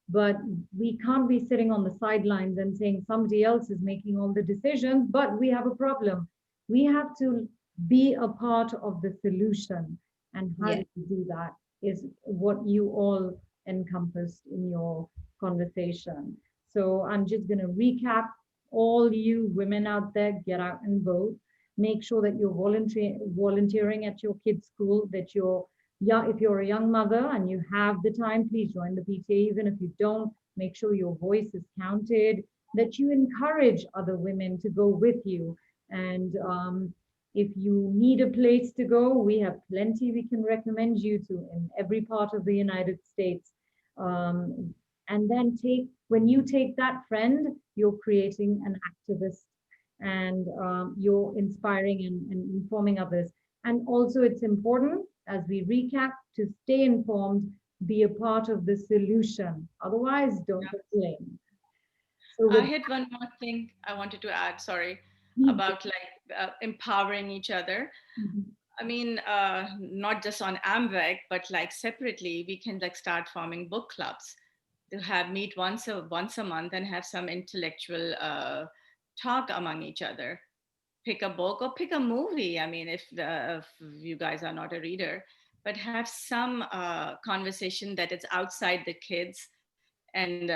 But we can't be sitting on the sidelines and saying somebody else is making all the decisions, but we have a problem. We have to be a part of the solution. And how do you do that is what you all encompassed in your conversation. So I'm just going to recap. All you women out there, get out and vote. Make sure that you're volunteering at your kids' school, that you're young. If you're a young mother and you have the time, please join the PTA. Even if you don't, make sure your voice is counted, that you encourage other women to go with you. And if you need a place to go, we have plenty we can recommend you to in every part of the United States. And then when you take that friend, you're creating an activist, and you're inspiring and informing others. And also it's important, as we recap, to stay informed, be a part of the solution. Otherwise, don't complain. So I had one more thing I wanted to add, sorry, about empowering each other. I mean, not just on AMWEC, but separately, we can start forming book clubs to meet once a month and have some intellectual talk among each other. Pick a book or pick a movie. I mean, if you guys are not a reader, but have some conversation that is outside the kids and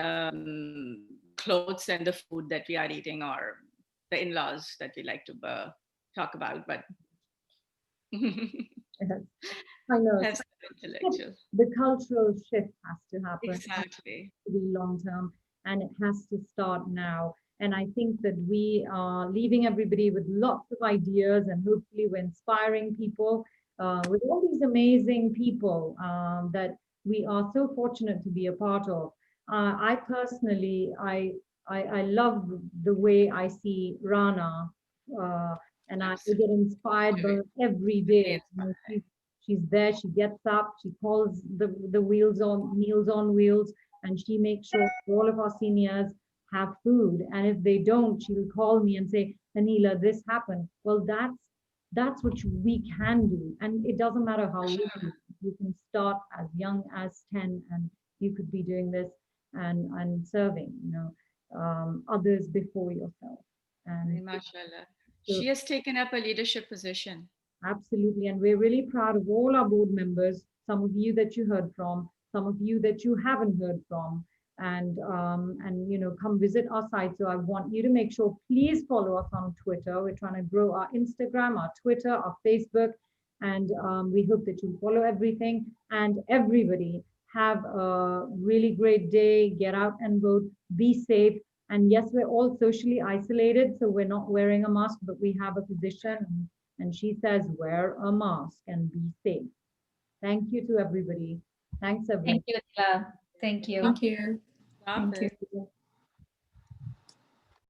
clothes and the food that we are eating, or the in-laws that we like to talk about. But I know. Intellectual. The cultural shift has to happen. Exactly. To be long term, and it has to start now. And I think that we are leaving everybody with lots of ideas, and hopefully we're inspiring people with all these amazing people that we are so fortunate to be a part of. I personally, I love the way I see Rana, and I get inspired by her every day. You know, she's there, she gets up, she calls the wheels on, Meals on Wheels, and she makes sure all of our seniors have food. And if they don't, she'll call me and say, Anila, this happened. Well, that's what we can do. And it doesn't matter how old you can start as young as 10, and you could be doing this and serving, you know, others before yourself. And Mashallah. so, She has taken up a leadership position. absolutely. And we're really proud of all our board members, some of you that you heard from, some of you that you haven't heard from, and you know, come visit our site. So I want you to make sure, please follow us on Twitter. We're trying to grow our Instagram, our Twitter, our Facebook, and we hope that you'll follow everything. And everybody, have a really great day. Get out and vote. Be safe. And yes, we're all socially isolated, so we're not wearing a mask, but we have a position, and she says, wear a mask and be safe. Thank you to everybody. Thanks, everyone. Thank you, Anila. Thank you. Thank you. Stop Thank it. you.